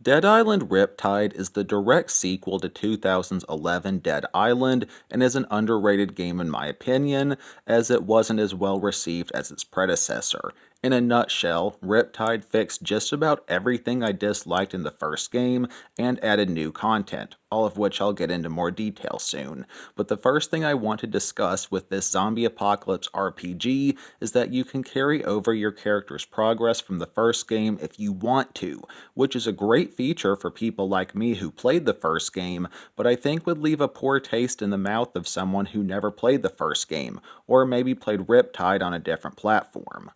Dead Island Riptide is the direct sequel to 2011 Dead Island and is an underrated game in my opinion, as it wasn't as well received as its predecessor. In a nutshell, Riptide fixed just about everything I disliked in the first game and added new content, all of which I'll get into more detail soon. But the first thing I want to discuss with this zombie apocalypse RPG is that you can carry over your character's progress from the first game if you want to, which is a great feature for people like me who played the first game, but I think would leave a poor taste in the mouth of someone who never played the first game, or maybe played Riptide on a different platform.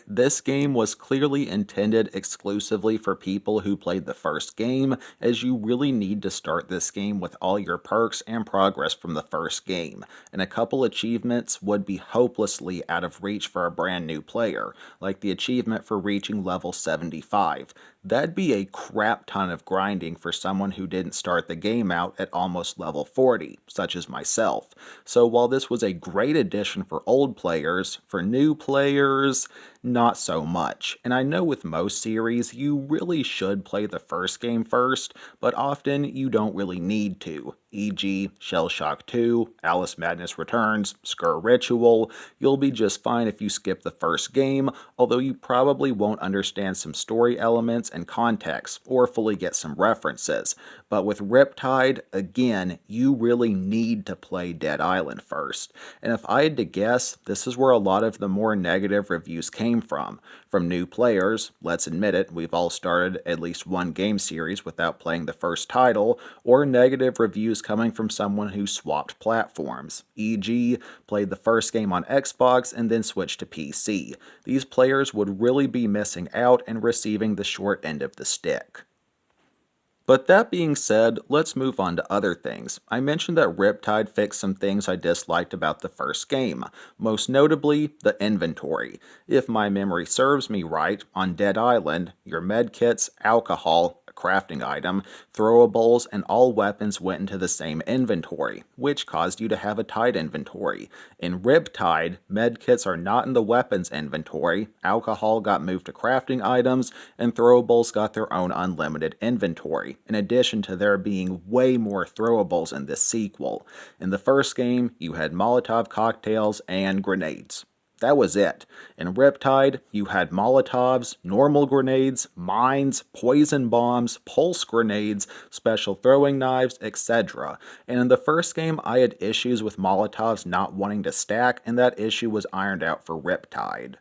This game was clearly intended exclusively for people who played the first game, as you really need to start this game with all your perks and progress from the first game, and a couple achievements would be hopelessly out of reach for a brand new player, like the achievement for reaching level 75. That'd be a crap ton of grinding for someone who didn't start the game out at almost level 40, such as myself. So while this was a great addition for old players, for new players, not so much. And I know with most series, you really should play the first game first, but often you don't really need to. E.g., Shell Shock 2, Alice Madness Returns, Skur Ritual. You'll be just fine if you skip the first game, although you probably won't understand some story elements and context, or fully get some references. But with Riptide, again, you really need to play Dead Island first. And if I had to guess, this is where a lot of the more negative reviews came from. From new players, let's admit it, we've all started at least one game series without playing the first title, or negative reviews coming from someone who swapped platforms, e.g., played the first game on Xbox and then switched to PC. These players would really be missing out and receiving the short end of the stick. But that being said, let's move on to other things. I mentioned that Riptide fixed some things I disliked about the first game, most notably the inventory. If my memory serves me right, on Dead Island, your medkits, alcohol, a crafting item, throwables, and all weapons went into the same inventory, which caused you to have a tight inventory. In Riptide, medkits are not in the weapons inventory, alcohol got moved to crafting items, and throwables got their own unlimited inventory, in addition to there being way more throwables in this sequel. In the first game, you had Molotov cocktails and grenades. That was it. In Riptide, you had Molotovs, normal grenades, mines, poison bombs, pulse grenades, special throwing knives, etc. And in the first game, I had issues with Molotovs not wanting to stack, and that issue was ironed out for Riptide.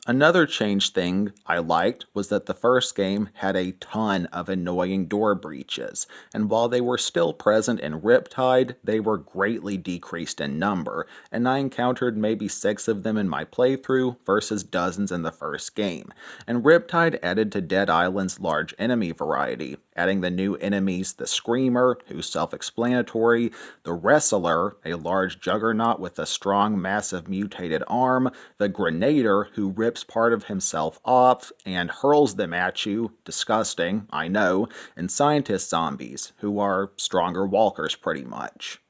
Another change thing I liked was that the first game had a ton of annoying door breaches, and while they were still present in Riptide, they were greatly decreased in number, and I encountered maybe 6 of them in my playthrough versus dozens in the first game. And Riptide added to Dead Island's large enemy variety, adding the new enemies the Screamer, who's self-explanatory, the Wrestler, a large juggernaut with a strong, massive mutated arm, the Grenader, who rips part of himself off and hurls them at you, disgusting, I know, and Scientist Zombies, who are stronger walkers pretty much.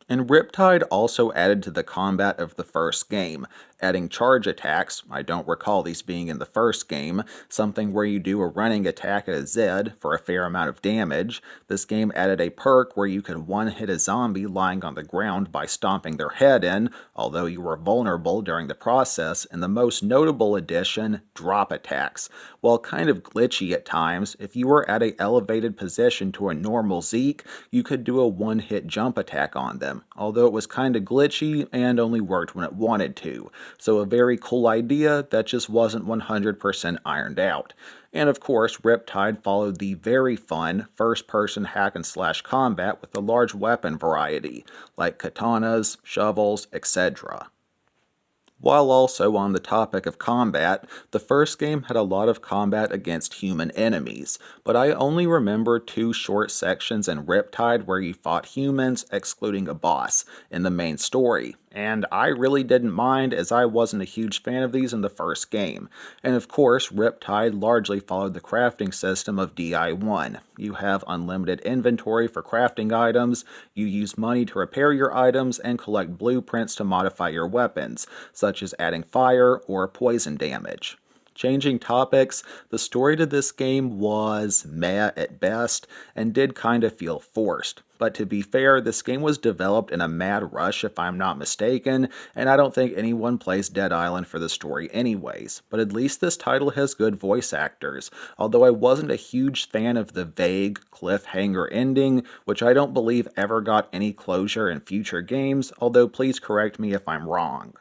And Riptide also added to the combat of the first game, adding charge attacks. I don't recall these being in the first game, something where you do a running attack at a Zed for a fair amount of damage. This game added a perk where you could one-hit a zombie lying on the ground by stomping their head in, although you were vulnerable during the process, and the most notable addition, drop attacks. While kind of glitchy at times, if you were at an elevated position to a normal Zeke, you could do a one-hit jump attack on them, although it was kind of glitchy and only worked when it wanted to. So a very cool idea that just wasn't 100% ironed out. And of course, Riptide followed the very fun first-person hack-and-slash combat with a large weapon variety, like katanas, shovels, etc. While also on the topic of combat, the first game had a lot of combat against human enemies, but I only remember 2 short sections in Riptide where you fought humans, excluding a boss, in the main story, and I really didn't mind as I wasn't a huge fan of these in the first game. And of course, Riptide largely followed the crafting system of DI1. You have unlimited inventory for crafting items, you use money to repair your items, and collect blueprints to modify your weapons, such as adding fire or poison damage. Changing topics, the story to this game was meh at best and did kind of feel forced. But to be fair, this game was developed in a mad rush if I'm not mistaken, and I don't think anyone plays Dead Island for the story anyways. But at least this title has good voice actors, although I wasn't a huge fan of the vague cliffhanger ending, which I don't believe ever got any closure in future games, although please correct me if I'm wrong.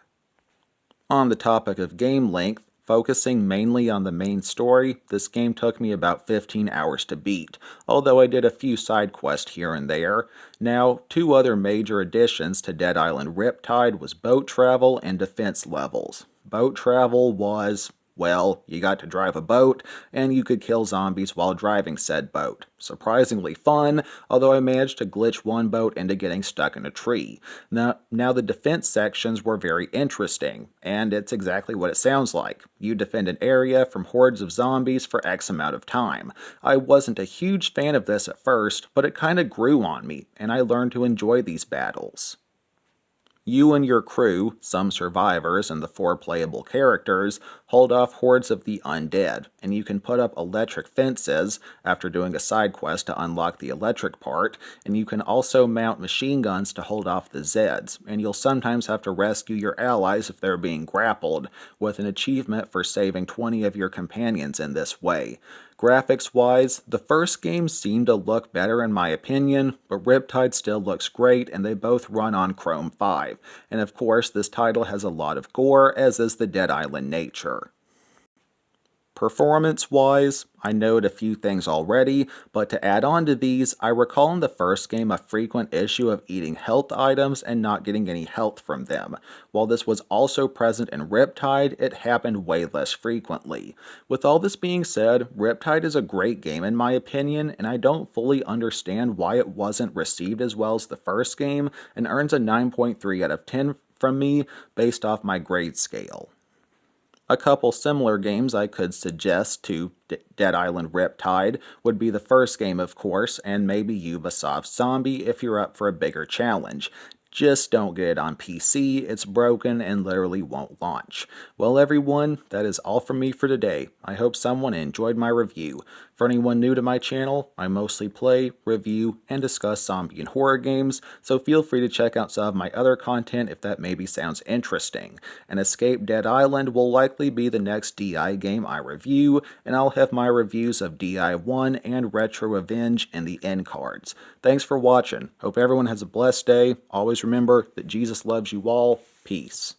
On the topic of game length, focusing mainly on the main story, this game took me about 15 hours to beat, although I did a few side quests here and there. Now, two other major additions to Dead Island Riptide was boat travel and defense levels. Boat travel was, well, you got to drive a boat, and you could kill zombies while driving said boat. Surprisingly fun, although I managed to glitch one boat into getting stuck in a tree. Now the defense sections were very interesting, and it's exactly what it sounds like. You defend an area from hordes of zombies for X amount of time. I wasn't a huge fan of this at first, but it kinda grew on me, and I learned to enjoy these battles. You and your crew, some survivors and the four playable characters, hold off hordes of the undead, and you can put up electric fences after doing a side quest to unlock the electric part, and you can also mount machine guns to hold off the Zeds, and you'll sometimes have to rescue your allies if they're being grappled, with an achievement for saving 20 of your companions in this way. Graphics-wise, the first game seemed to look better in my opinion, but Riptide still looks great and they both run on Chrome 5. And of course, this title has a lot of gore, as is the Dead Island nature. Performance-wise, I noted a few things already, but to add on to these, I recall in the first game a frequent issue of eating health items and not getting any health from them. While this was also present in Riptide, it happened way less frequently. With all this being said, Riptide is a great game in my opinion, and I don't fully understand why it wasn't received as well as the first game, and earns a 9.3 out of 10 from me based off my grade scale. A couple similar games I could suggest to Dead Island Riptide would be the first game, of course, and maybe Ubisoft Zombie if you're up for a bigger challenge. Just don't get it on PC, it's broken and literally won't launch. Well everyone, that is all from me for today. I hope someone enjoyed my review. For anyone new to my channel, I mostly play, review, and discuss zombie and horror games, so feel free to check out some of my other content if that maybe sounds interesting. And Escape Dead Island will likely be the next DI game I review, and I'll have my reviews of DI1 and Retro Revenge in the end cards. Thanks for watching. Hope everyone has a blessed day. Always remember that Jesus loves you all. Peace.